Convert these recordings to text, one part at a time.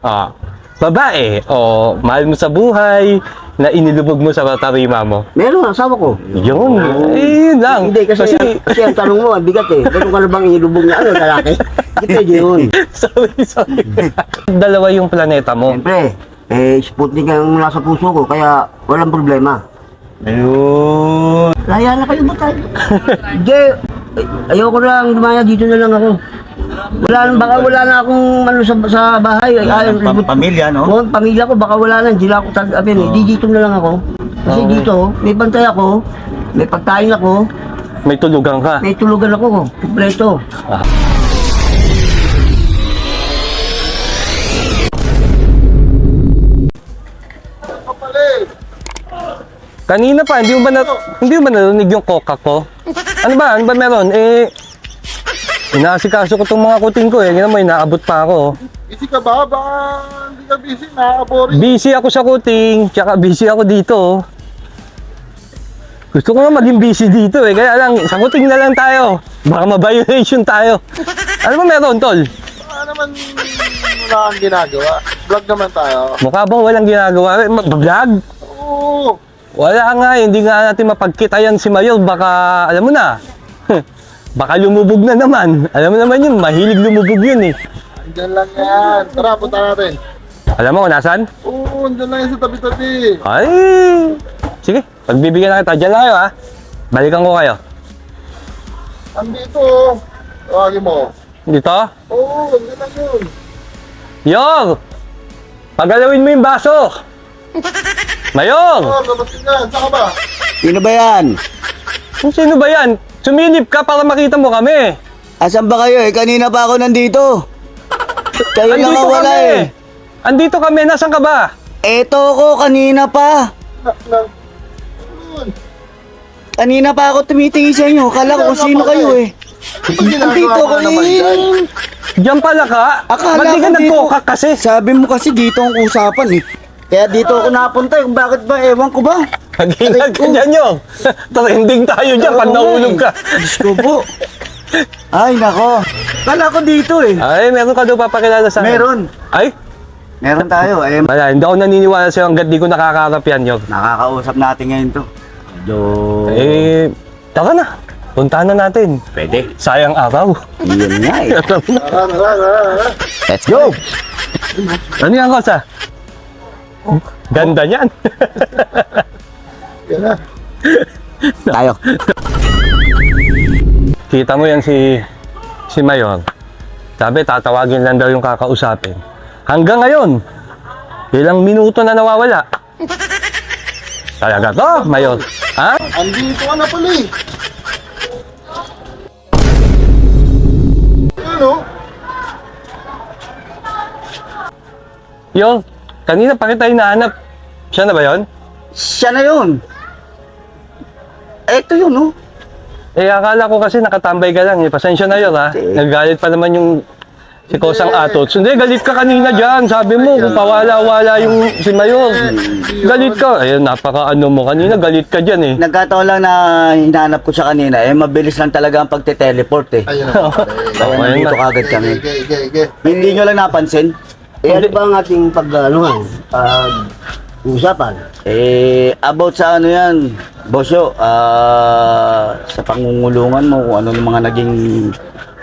Ah, babae o mahal mo sa buhay na inilubog mo sa tarima mo? Meron, asawa ko. Yun. Eh, yun lang. Hindi, kasi ang tanong mo, ang bigat eh. Meron ka na bang inilubog na lalaki? Hindi pwede yun. Sorry. Dalawa yung planeta mo. Siyempre, Sputnik ang nasa puso ko, kaya walang problema. Ayun. Laya na kayo ba tayo? Hindi, ayoko lang, lumaya dito na lang ako. Baka wala na akong ano sa bahay. Pamilya, no? Oo, pamilya ko, baka wala na, hindi lang ako tagapin eh. Di dito na lang ako. Kasi dito, may bantay ako, may pagkain ako, May tulugan ka. may tulugan ako, kumpleto. Kanina pa, hindi mo ba narinig yung coca ko? Ano ba meron? Inaasikaso ko tong mga kuting ko eh. Ganun mo, inaabot pa ako. Busy ka ba? Baka hindi ka busy, nakaka-boring. Busy ako sa kuting, tsaka busy ako dito. Gusto ko nga maging busy dito eh. Kaya lang, sa kuting na lang tayo. Baka ma-violation tayo. Ano ba meron, tol? Baka naman wala kang ginagawa. Vlog naman tayo. Mukha ba walang ginagawa? Vlog? Oo. Wala nga, hindi nga natin mapagkitayan si Mayor. Baka, alam mo na, baka lumubog na naman. Alam mo naman yun, mahilig lumubog yun eh. Andyan lang yan. Tara, punta natin. Alam mo kung nasan? Oo, andyan lang yan sa tabi-tabi. Ay, sige, pagbibigyan na kita. Diyan lang kayo ha. Balikan ko kayo. Andito. Tawagin mo. Dito? Oo, andyan lang yun. Yor! Pagalawin mo yung baso! Mayor! Oo, kabasin yan. Saan ka ba? Sino ba yan? Sino ba yan? Sumilip ka para makita mo kami. Asan ba kayo eh? Kanina pa ako nandito. Kayo lang ang wala kami. eh. Andito kami. Nasaan ka ba? Eto ko, kanina pa. Yun. Kanina pa ako tumitingin sa inyo. Kala ko kung sino kayo eh. Ano ginagawa Andito mo ko na naman dyan? eh. Diyan pala ka? Akala Ba't di ka ko dito. nagkokak kasi? Sabi mo kasi dito ang usapan eh. Kaya dito ako napunta eh. Bakit ba? Ewan ko ba? Nag-ingat ka dyan, Yor. Trending tayo dyan pag nahulog ka. Diyos ko po. Ay, nako. Kala ko dito eh. Ay, meron ka doon papakilala sa akin. Meron. Ay? Meron tayo eh. Wala, hindi ako naniniwala sa'yo hanggat di ko nakakaharap yan, Yor. Nakakausap natin ngayon to. Medyo... Tara na. Puntahan na natin. Pwede. Sayang araw. Yun nga eh. Tara. Let's go! Ano yan, Kosa? Ganda niyan. Yan na. Tayo. Kita mo yan si Mayor. Sabi, tatawagin lang daw yung kakausapin. Hanggang ngayon, ilang minuto na nawawala. Talaga to, Mayor? Ha? Andito ka na pala eh. Ano? Yo, kanina pa kita hinahanap. Siya na ba yon? Siya na yun. Eto yun, oh. Akala ko kasi nakatambay ka lang. Pasensya na yun, ha? Naggalit pa naman yung si Kosang Atots. Hindi, galit ka kanina dyan. Sabi mo, kung pawala-wala yung si Mayor. Galit ka. Ayun, napaka-ano mo kanina. Galit ka dyan, eh. Nagkataon lang na hinahanap ko siya kanina. Mabilis lang talaga ang pagte-teleport eh. Ayun na. Kaya nandito kagad kami. Okay. Hindi nyo lang napansin? Ano ba ang ating usapan? About sa ano yan, Bosyo, sa pangungulungan mo, kung ano yung mga naging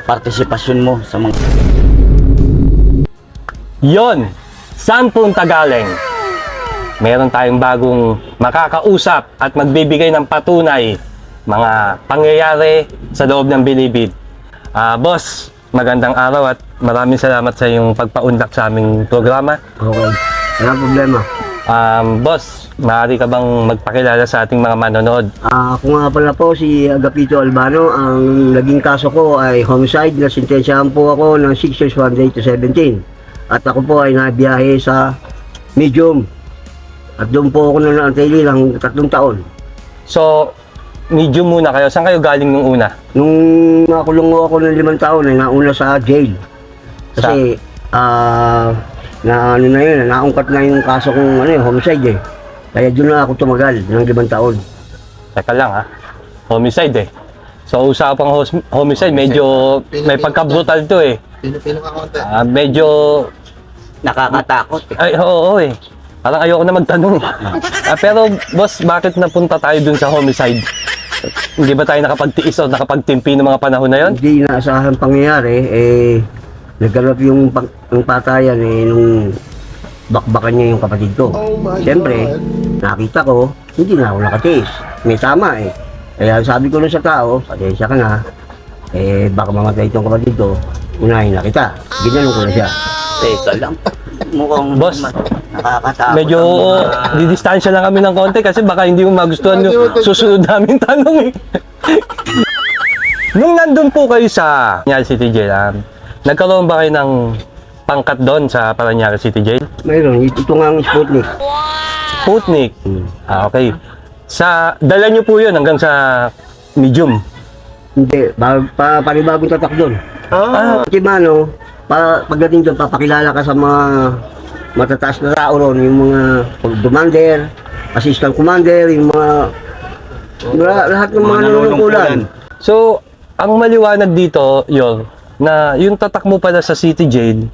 partisipasyon mo sa mga... Yon, saan punta galing? Meron tayong bagong makakausap at magbibigay ng patunay mga pangyayari sa loob ng Bilibid. Boss, magandang araw at maraming salamat sa iyong pagpaunlak sa aming programa. Okay, walang problema. Boss, maaari ka bang magpakilala sa ating mga manonood? Ako nga pala po si Agapito Albano. Ang naging kaso ko ay homicide. Nasintensyahan po ako ng 6 years 1 day to 17. At ako po ay nabiyahe sa Medium. At doon po ako nanatili ng 3 taon. So, medium muna kayo. Saan kayo galing nung una? Nung nakulong ako ng 5 taon ay nauna sa jail. Kasi na ano na yun, naungkat na yung kaso kong homicide eh. Kaya doon na ako tumagal ng 5 taon. Teka lang ha. Homicide eh. So usapang homicide, medyo may pagka-brutal to eh. Pino ka konti. Medyo nakakatakot. Ay, oo, eh. Parang ayoko na magtanong eh. Pero boss, bakit napunta tayo dun sa homicide? Hindi ba tayo nakapagtiis o nakapagtimpi ng mga panahon na yon? Hindi inaasahan pangyayari, nagganap yung patayan nung bakbakan niya yung kapatid ko. Siyempre, nakita ko, hindi na ako nakatiis. May tama eh. Kaya sabi ko nun sa tao, pasensya ka na, baka mamatay itong kapatid ko, unahin na kita. Ginanong ko na siya. Teka lang. Mukhang Boss, nakakatakot. medyo didistansya lang kami ng konti kasi baka hindi mo magustuhan yung susunod namin tanong eh. Nung nandun po kayo sa Paranaque City Jail, nagkaroon ba kayo ng pangkat doon sa Paranaque City Jail? Mayroon, ito nga ang Sputnik. Sputnik. Okay. Dala nyo po yun hanggang sa medium. Hindi, panibagong tatak doon. Kasi mano, pagdating doon, papakilala ka sa mga matataas na tao ron, yung mga commander, assistant commander, yung mga lahat ng mga nanunungkulan. So, ang maliwanag dito, Yor, na yung tatak mo pala sa City Jail,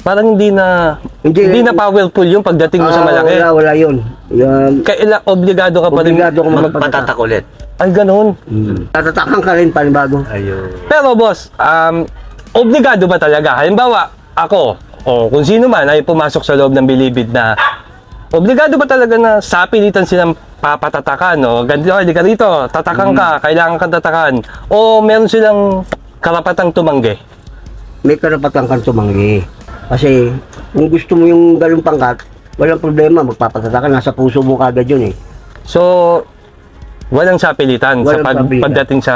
parang hindi na powerful yung pagdating mo sa malaki. Wala yun. Obligado ka pa rin Obligado ka Magpatatak ulit. Ay, ganun. Tatatakan ka rin panibago. Ayun. Pero boss, obligado ba talaga? Halimbawa, ako, o kung sino man ay pumasok sa loob ng Bilibid na obligado ba talaga na sa pilitan silang papatatakan? O ganito, hindi ka rito, tatakan ka, kailangan kang tatakan. O meron silang karapatang tumanggi? May karapatan kang tumanggi. Kasi kung gusto mo yung galong pangkat, walang problema, magpapatatakan, nasa puso mo kagad yun eh. So, walang sapilitan Walang sa sapilitan. pagdating sa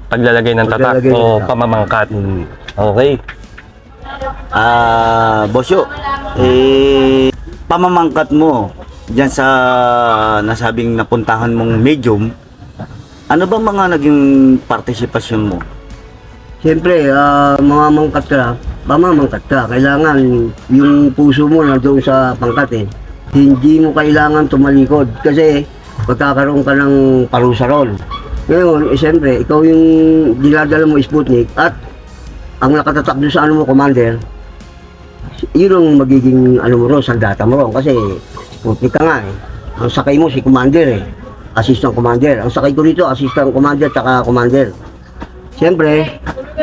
paglalagay ng tatak Paglalagay ng o tatak. pamamangkat. Okay. Bosyo, pamamangkat mo dyan sa nasabing napuntahan mong medium, ano ba mga naging partisipasyon mo? Siyempre, mamamangkat ka. Kailangan yung puso mo nandoon sa pangkat eh. Hindi mo kailangan tumalikod kasi magkakaroon ka ng parusa ron. Ngayon, siyempre, ikaw yung dinadala mo Sputnik at ang nakatatak doon sa ano mo, commander, yun ang magiging ano mo ron, sandata mo ron kasi Sputnik ka nga eh. Ang sakay mo si commander eh, assistant commander. Ang sakay ko dito, assistant commander tsaka commander. Siyempre,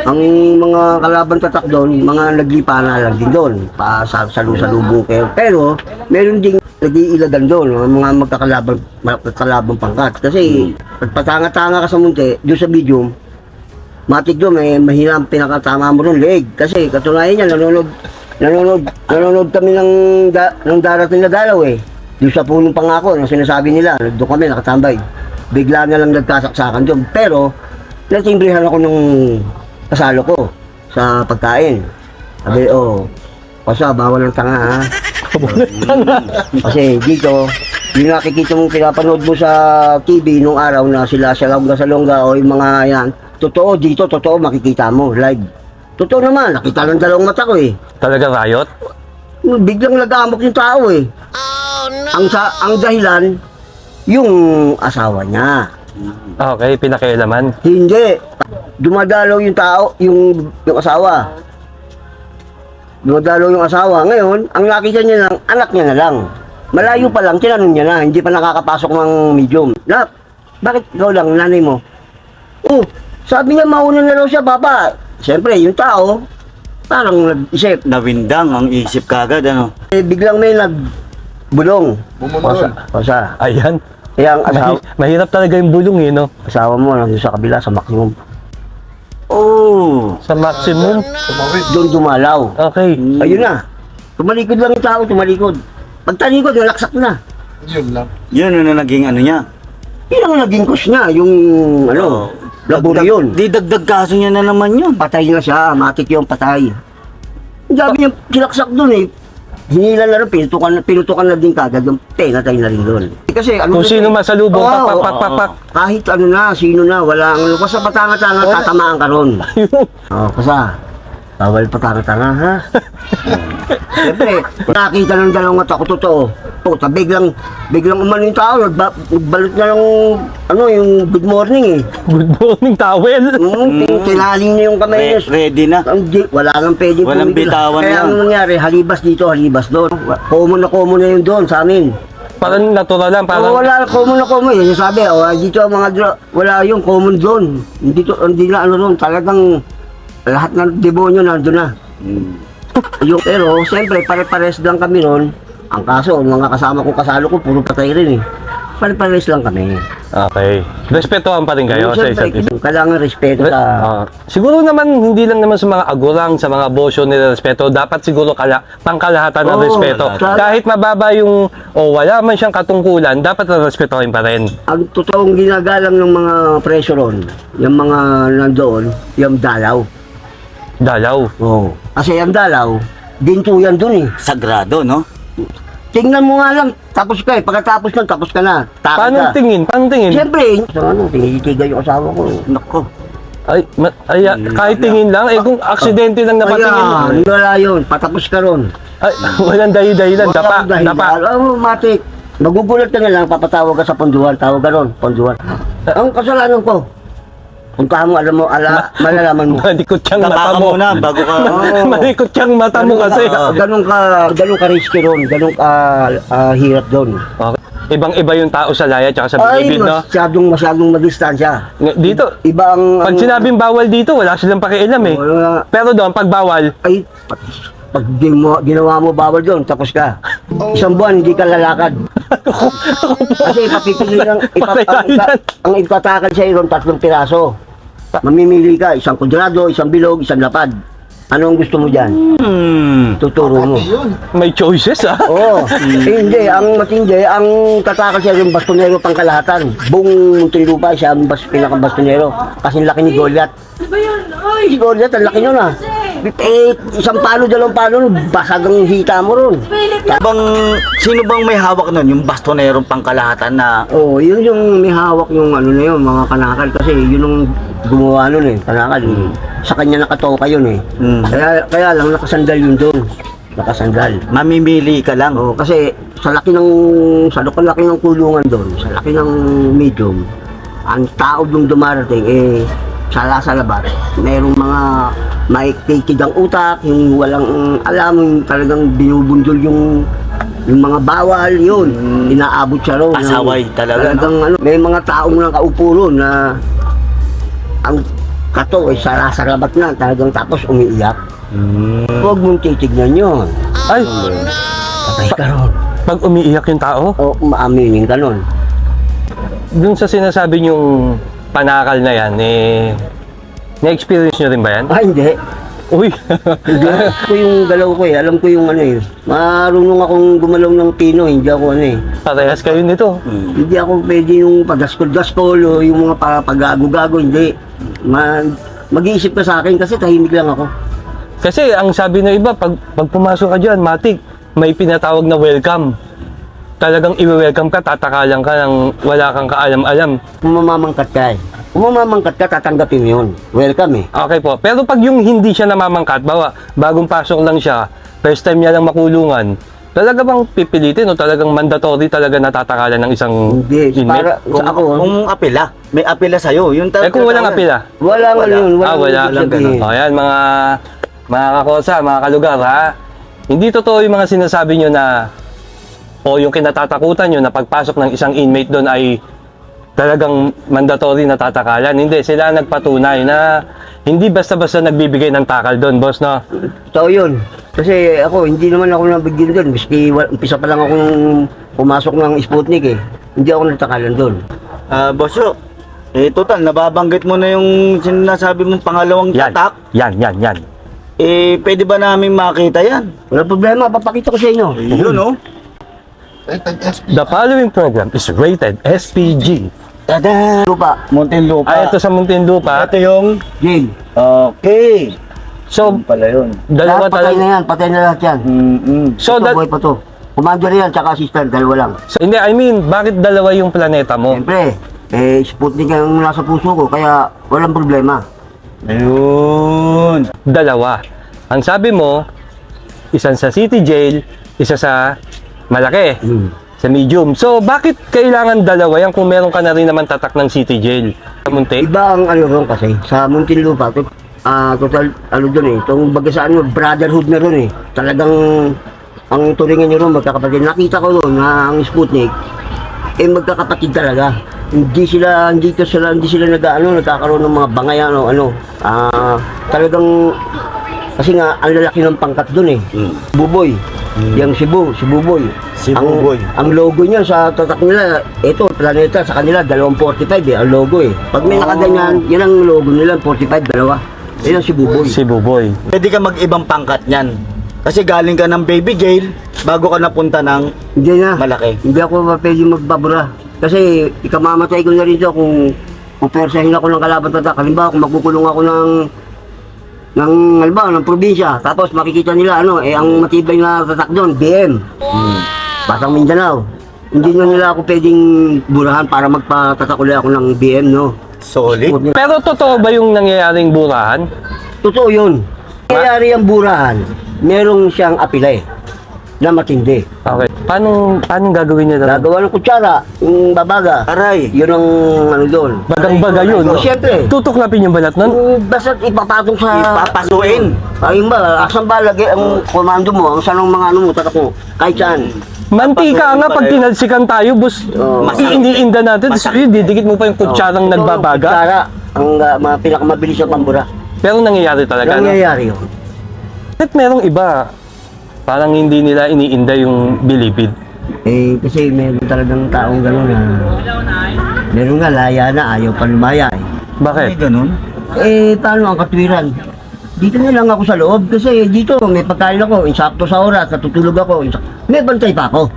ang mga kalaban tatak doon, mga naglipana lang din doon, salu-salubong kayo. Pero, meron ding nag-iilagan doon, mga magkakalabang pangkat. Kasi, pag patanga-tanga ka sa munti, doon sa medium, matik doon, may mahirap pinakatama mo doon, leg. Kasi, katunayan niya, nanonood kami ng darating na dalaw eh. Doon sa punong pangako, na sinasabi nila, doon kami nakatambay. Bigla na lang nagkasaksakan doon. Pero, natimbrehan ako nung kasalo ko sa pagkain. Sabi, pasa, bawal ng tanga ha. Kasi dito, yung nakikita mong pinapanood mo sa TV nung araw na sila sa Salonga o yung mga yan, totoo dito, totoo makikita mo, live. Totoo naman, nakita ng dalawang mata ko eh. Talaga riot? Biglang nag-aamok yung tao eh. Ang dahilan, yung asawa niya. Okay, pinakialaman. Hindi. Dumadalaw yung tao, yung asawa. Dumadalaw yung asawa. Ngayon, ang nakita niya lang, anak niya na lang. Malayo pa lang, tinanong niya na, hindi pa nakakapasok ng medium. Bakit ikaw lang, nanay mo? Sabi niya, mauna na raw siya, papa. Siyempre, yung tao, parang nag-isip. Nawindang ang isip kagad, ano? Biglang may nagbulong. Pasa. Ayan. Kaya ang asawa, Mahirap talaga yung bulong eh, no? asawa mo, nandun sa kabila, sa maximum. Sa maximum. Doon dumalaw. Okay. Ayun na. Tumalikod lang yung tao, tumalikod. Pag talikod, nalaksak na. Yun na naging ano niya. Yun ang naging cause niya, yung laburo yun. Di dagdag kaso niya na naman yun. Patay na siya, matik yung patay. Ang dami niya sinaksak doon eh. Hinila na rin, pinutukan na din kagad yung pinatay na rin doon. Kasi ano Kung sino masalubong, Oo, pak. kahit ano na, sino na, wala ang basta patanga-tanga, tatamaan ka ron. Basta, bawal patanga-tanga ha. Siyempre, nakita ng dalawang mata ko totoo. puta, biglang umano yung tao, nagbalot na ng, yung good morning eh. Good morning, towel. Tinaling niya yung kamay niya. Ready na. Wala nang pwede Walang pumigil. bitawan Kaya yan. ang nangyari, halibas dito, halibas doon. Common na yun doon sa amin. Parang natural lang, parang... Wala, common na common. Yung sabi, dito ang mga wala yung common doon. Hindi na ano doon, talagang lahat ng demonyo nandun na. Pero, siyempre, pare-pares lang kami noon. Ang kaso, mga kasama ko, kasalo ko, puro patay rin eh. Pare-pares lang kami. Okay. Respetuhan pa rin kayo sa isa't isa. Kailangan respeto sa... Siguro naman, hindi lang naman sa mga agurang, sa mga bosyo nila respeto, dapat siguro pangkalahatan ng Oo, respeto. lahat. Kahit mababa yung, wala man siyang katungkulan, dapat na respetuhin pa rin. Ang totoong ginagalang ng mga preso ron, yung mga nandoon, yung dalaw. Dalaw. Oo. Kasi yung dalaw, ginto yan dun eh. Sagrado, no? Tingnan mo nga lang, tapos ka eh. Pagkatapos nun, tapos ka na. Takot Paano ka. tingin? Paano tingin? Siyempre, tinitigan yung asawa ko. Nako. Kahit tingin lang, kung aksidente lang napatingin. Wala yun, patapos ka ron. Walang dahilan, dapa. Matik. Magugulat ka na lang, papatawag ka sa ponduhan. Tawag ka ron, ponduhan. Ang kasalanan ko, kung mo, malalaman mo. Malikot siyang mata Tapa ka mo. muna bago ka... Malikot siyang mata mo kasi. Ganun ka risky ron, ganun ka hirap doon. Okay. Ibang-iba yung tao sa laya at sa Ay, bilibid, no? masyadong madistansya. Dito, Iba ang... pag sinabing bawal dito, wala silang pakialam eh. Wala. Pero doon, pag bawal, Ay, pag ginawa mo bawal doon, tapos ka. Isang buwan, hindi ka lalakad. Kasi papipili lang, Patay tayo dyan. ang ipatakal sa iyo, 3 piraso. Mamimili ka, isang kudrado, isang bilog, isang lapad. Ano ang gusto mo dyan? Tuturo mo. may choices ah. Oo. Hindi, ang matindi, ang tatakal siya yung bastonero pangkalahatan. Buong Muntinlupa siya ang pinakabastonero. Kasi laki ni Goliath. Si Goliath, ang laki nun ah. Isang palo, 2 palo, basag ang hita mo ron. Sino bang may hawak nun? Yung bastonerong pangkalahatan na... Oo, yun yung may hawak yung ano na yun, mga kanakal. Kasi yun yung gumawa nun eh, kanakal. Sa kanya nakatoka yun eh. Kaya lang nakasandal yun doon. Nakasandal. Mamimili ka lang. Oo, kasi sa laki ng kulungan doon, sa laki ng medium, ang tao doon dumarating sala sa labas, mayroong mga maiktikid ang utak, yung walang alam, yung talagang binubundol yung mga bawal, yun. Inaabot siya ron. Pasaway talaga, Talagang may mga taong nakaupo ron na ang kato ay sala sa labat na, talagang tapos umiiyak. Huwag mong titignan yun. Ay, Patay ka ron. pag umiiyak yung tao, O maaminin ka nun. dun sa sinasabi niyong panakal na yan, na-experience niyo rin ba yan? Hindi. Uy, Hindi. Alam ko yung galaw ko eh. Alam ko yung marunong akong gumalaw ng pino. Hindi ako parehas kayo nito. Hindi ako pwede yung pagaskol-gaskol o yung mga pag-gago-gago. Hindi. Mag-iisip ka sa akin kasi tahimik lang ako. Kasi ang sabi ng iba, pag pumasok ka dyan, matik, may pinatawag na welcome. Talagang i-welcome ka, tatakalan ka ng wala kang kaalam-alam. Kung mamamangkat ka Kung mamamangkat ka, tatanggapin mo yun. Welcome eh. Okay po. Pero pag yung hindi siya namamangkat, bagong pasok lang siya, first time niya lang makulungan, talaga bang pipilitin o talagang mandatory talaga natatakalan ng isang Hindi. inmate? Kung apela, may apela sa'yo. Yung Kung walang apila? Wala. Wala. Walang ganun. O yan, mga kakosa, mga kalugar, ha? Hindi totoo yung mga sinasabi nyo na o yung kinatatakutan nyo na pagpasok ng isang inmate doon ay talagang mandatory na tatakalan. Hindi, sila nagpatunay na hindi basta-basta nagbibigay ng takal doon, boss, no? Totoo yun. Kasi ako, hindi naman ako nabigyan doon. Miski umpisa pa lang akong pumasok ng Sputnik eh. Hindi ako natakalan doon. Bosyo, total, nababanggit mo na yung sinasabi mong pangalawang tatak. Yan. Pwede ba namin makita yan? Wala problema, papakita ko sa inyo. Yun, no? The following program is rated SPG. Tada! Lupa, Muntinlupa. Ito sa Muntinlupa. Ito yung... jail. Okay. So, Pala yun. dalawa Lahat patay talaga. na yan, patay na lahat yan. So, Ito, buhay pa to. Commander yan, tsaka assistant, 2 lang. hindi, I mean, bakit dalawa yung planeta mo? Siyempre, Sputnik ang nasa puso ko, kaya walang problema. Ayun. Dalawa. Ang sabi mo, isang sa city jail, isa sa malaki. Sa medium. So, bakit kailangan dalawa yan kung meron ka na rin naman tatak ng city jail? Sa Munti? Iba ang ano ron kasi, sa Muntinlupa, total, ano doon eh, itong baga sa ano, brotherhood na ron eh. Talagang, ang turingan nyo ron, magkakapatid. Nakita ko ron na ang Sputnik, magkakapatid talaga. Hindi sila nagkakaroon ng mga bangay, talagang, kasi nga, ang lalaki ng pangkat doon eh. Buboy. Yung si Buboy. Si Buboy. Ang logo niya sa tatak nila, ito, Planeta, sa kanila, 245 ang logo eh. Pag may nakaganyan, yan ang logo nila, 45, dalawa. Yan ang si Buboy. Si Buboy. Pwede ka mag-ibang pangkat niyan. Kasi galing ka ng baby jail bago ka napunta ng Hindi na. malaki. Hindi ako pwede magbabura. Kasi ikamamatay ko na rin ito kung pupersahin ako ng kalaban tatak. Halimbawa, kung magkukulong ako ng probinsya, tapos makikita nila ang matibay na tatak doon, BM. Batang Mindanao. Hindi na nila ako pwedeng burahan para magpatatak ulit ako ng BM, no? Solid. Pero totoo ba yung nangyayaring burahan? Totoo yun. Nangyayari ang burahan, merong siyang apilay na matindi. Okay. Paano gagawin niya talaga? Nagawa ng kutsara, yung babaga. Aray. Yun ang doon. Bagang-baga yun. Siyempre. Tutuklapin yung balat nun? Basta ipapatong sa... Ipapasuin. Ayun ba, asan ba lagi ang komando mo, ang sanong mga tatak mo, kahit saan. Mantika nga pag tinalsikan tayo, boss. Iniinda natin. Tapos yun, didikit mo pa yung kutsarang nagbabaga. Kutsara, ang mga pinakamabilis na pambura. Pero nangyayari talaga. No? Nangyayari yun. At merong iba, parang hindi nila iniinda yung bilibid. Kasi meron talagang taong gano'n na... Meron nga, laya na, ayaw pa lumaya eh. Bakit? Ay, ganun. Paano ang katwiran? Dito na lang ako sa loob kasi dito may pagkain ako, insakto sa oras, natutulog ako, may bantay pa ako.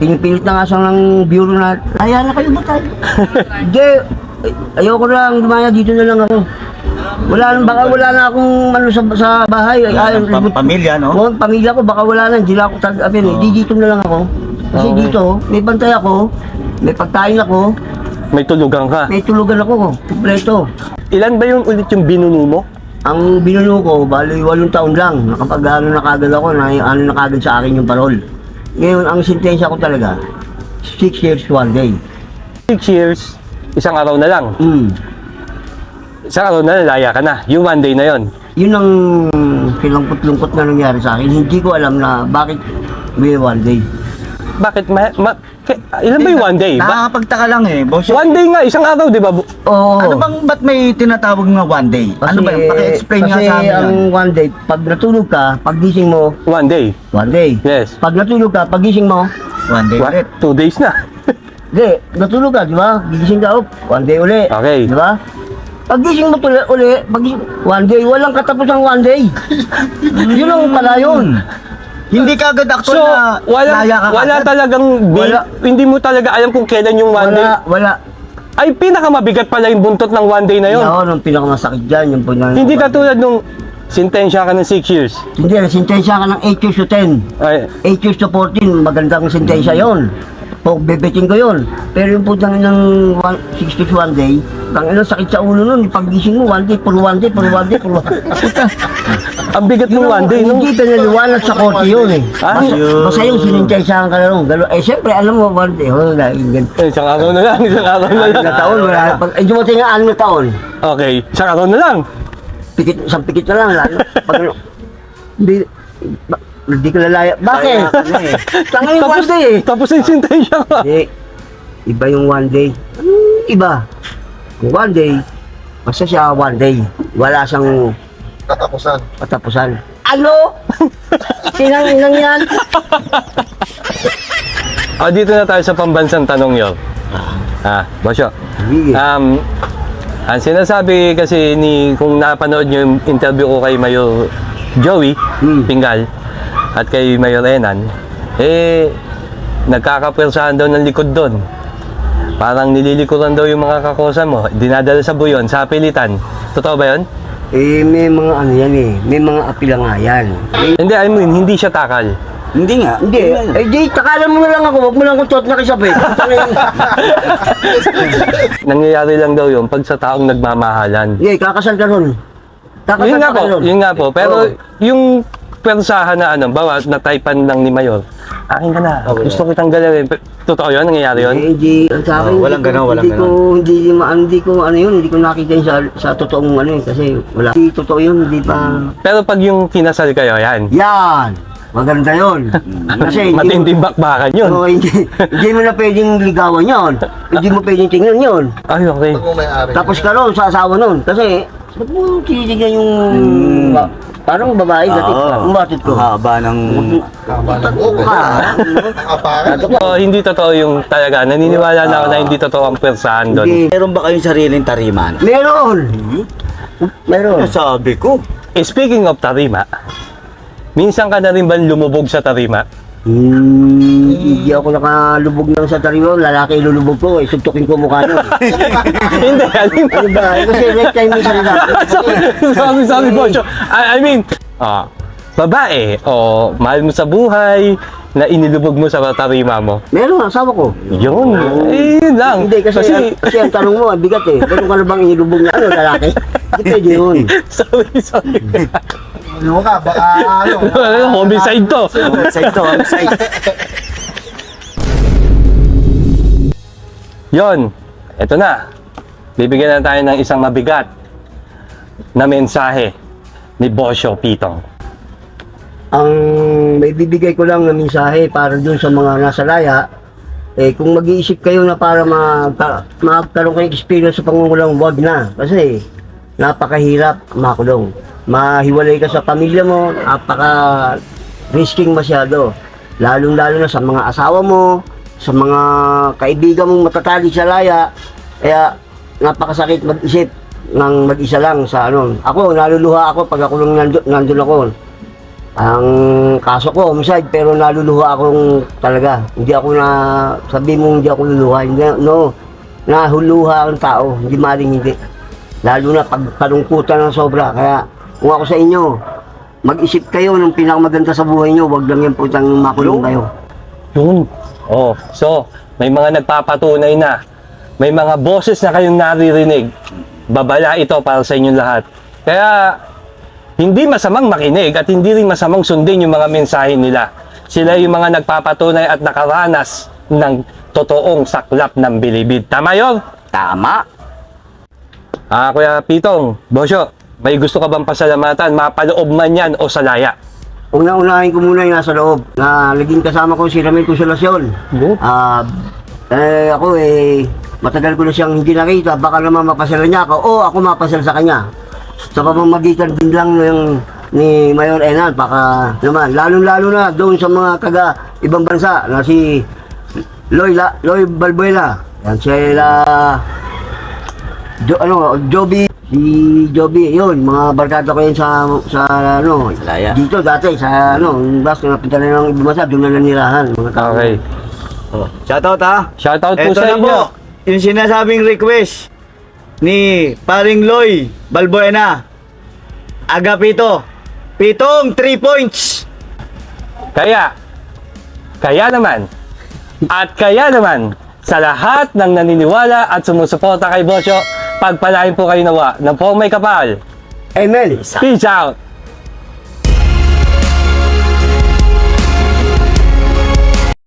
Pinipilit na nga sa ng bureau na, laya na kayo ba tayo? Hindi, ayoko lang lumaya, dito na lang ako. Baka wala na akong sa bahay. Pamilya, no? Oo, pamilya ko, baka wala na, hindi lang ako tagapin. Di dito na lang ako. Kasi dito, may bantay ako, may pagkain ako, May tulugan ka. may tulugan ako, kumpleto. Ilan ba yung ulit yung binuno mo? Ang binuno ko, bali 8 taon lang. Nakapag na kagad ako, na kagad sa akin yung parol. Ngayon, ang sentensya ko talaga, 6 years, 1 day. 6 years, isang araw na lang. Isang araw na laya ka na. Yung 1 day na yon. Yun ang kilangkot-lungkot na nangyari sa akin. Hindi ko alam na bakit may 1 day. Bakit? Ilan ba yung 1 day? Nakakapagtaka lang eh. Boss, 1 day nga, isang araw, di ba? Oo. ano bang, ba't may tinatawag na one day? Ano ba yun? Paki-explain nga sa amin ang yan. 1 day, pag natulog ka, pagising mo, 1 day. 1 day. Yes. Pag natulog ka, pagising mo, One day ulit. 2 days na. hindi, natulog ka, di ba? Gigising ka, 1 day uli. Okay. Di ba? Pagising mo uli, 1 day, walang katapusang 1 day. Yun ang pala yun. Hindi ka agad So, actual na laya ka wala agad. talagang Wala. hindi mo talaga alam kung kailan yung 1 day. Wala. Ay, pinakamabigat pala yung buntot ng 1 day na yon. Yun ang pinakamasakit dyan. Yung Hindi katulad nung sintensya ka ng 6 years. Hindi, sintensya ka ng 8 years to 10. Ay, 8 years to 14, magandang sintensya yon. Bebeting ko yun. Pero yung putang ng 6 years 1 day, ang ilang sakit sa ulo nun, pagising mo, 1 day, puro 1 day. Puta. ang bigat ng 1 day, no? Hindi pinaliwanag sa korte yun eh. Ah, Basta yung sinintensyahan ka na nun. Siyempre, alam mo, 1 day. Isang araw na lang, isang araw na 6 lang. na taon, wala. Dumating nga 6 na taon. Okay, isang araw na lang. Isang pikit na lang. Pag ano, hindi ko lalaya. Bakit? Tanga yung 1 day eh. Tapos yung sintensya ka. Hindi. Iba yung 1 day. Anong iba? Kung 1 day, basta siya 1 day. Wala siyang katapusan. Ano? Inang yan? Dito na tayo sa pambansang tanong yun. Bosyo. Sige. Ang sinasabi kasi kung napanood nyo yung interview ko kay Mayor Joey Pingal at kay Mayor Enan, nagkakapwersahan daw ng likod doon. Parang nililikuran daw yung mga kakosa mo, dinadala sa buyon, sa pilitan. Totoo ba yun? May mga ano yan eh. May mga apila nga yan. Hindi, I mean, hindi siya takal. Hindi nga. Hindi. Di, takalan mo na lang ako. Huwag mo lang akong tot na kisapit. Nangyayari lang daw yun pag sa taong nagmamahalan. Hindi, kakasal ka ron. Yun nga po, yun nga po. Pero Oo. yung pwersahan na bawa na typean lang ni Mayor, Akin ka na. Okay. Gusto kitang galawin. Totoo yun? Nangyayari yun? Hindi, sa akin, Walang ganon, walang hindi ko ano yun, hindi ko nakita yun sa totoong ano yun, kasi wala. Hindi totoo yun, hindi pa. Pero pag yung kinasal kayo, yan. Yan! Maganda yun. Kasi Matinding bakbakan yun. Oo, hindi mo na pwedeng ligawan yun. Hindi mo pwedeng tingnan yun. Ay, okay. Pag may ari. Tapos ka ron sa asawa nun. Kasi, ba't mo tinitignan yung... parang babae, dati umatid ko. Haba ng... Tago ka. Nakaparan. So, hindi totoo yung talaga. Naniniwala na ako na hindi totoo ang persahan doon. Hindi. Meron ba kayong sariling tariman? Meron! Meron. Sabi ko. Speaking of tarima, minsan ka na rin ba lumubog sa tarima? Hindi ako nakalubog ng sa tariwa. Lalaki ilulubog ko. Suntukin ko mukha nun. Hindi, alin Ano ba? Kasi next time minsan na. sorry, Bocho. I mean, babae, o mahal mo sa buhay, na inilubog mo sa tarima mo. Meron, asawa ko. Yun, yun lang. Hindi, kasi ang tanong mo, bigat eh. Ganun ka na bang inilubog na ano, lalaki? Hindi pwede yun. sorry. Ano ka? Baka ano? Homicide to. Side to, side. Yon, eto na. Bibigyan na tayo ng isang mabigat na mensahe ni Bosyo Pitong. Ang may bibigay ko lang na mensahe para dun sa mga nasa laya, kung mag-iisip kayo na para magkaroon kayong experience sa pangungulang, wag na. Kasi napakahirap makulong. Mahiwalay ka sa pamilya mo, napaka-risking masyado. Lalong-lalo na sa mga asawa mo, sa mga kaibigan mong matatali sa laya. Kaya napakasakit mag-isip ng mag-isa lang sa ano. Ako, naluluha ako pag ako lang nandun ako. Ang kaso ko, homicide, pero naluluha akong talaga. Hindi ako na, sabi mo hindi ako luluha. Hindi, no, nahuluha ang tao, hindi maling hindi. Lalo na pag kalungkutan ng sobra. Kaya kung ako sa inyo, mag-isip kayo ng pinakamaganda sa buhay nyo, wag lang yan putang makulong kayo. Yun. Oh, so, may mga nagpapatunay na. May mga boses na kayong naririnig. Babala ito para sa inyong lahat. Kaya, hindi masamang makinig at hindi rin masamang sundin yung mga mensahe nila. Sila yung mga nagpapatunay at nakaranas ng totoong saklap ng bilibid. Tama yun? Tama. Kuya Pitong, Bosyo, may gusto ka bang pasalamatan? Mapaloob man yan o sa laya? Una-unahin ko muna yung nasa loob na naging kasama ko si Ramil Consolacion. Yun. Ako matagal ko na siyang hindi nakita, baka naman mapasala niya ako o ako mapasal sa kanya. Sa pamamagitan din lang ni Mayor Enan, baka naman, lalo-lalo na doon sa mga ibang bansa na si Loy Balbuena, yan sila, Joby, si Joby, yun, mga barkada ko yun sa Laya. dito dati, sa basta napunta na ng ibang bansa, doon na nanirahan, mga tao. Okay. Oh, shoutout ha. Shoutout po Ito sa na inyo. po, yung sinasabing request ni Paring Loy Balbuena. Agapito. Pitong 3 points. Kaya naman, sa lahat ng naniniwala at sumusuporta kay Bosyo, pagpalain po kayo nawa ng may kapal. Amen. Peace out!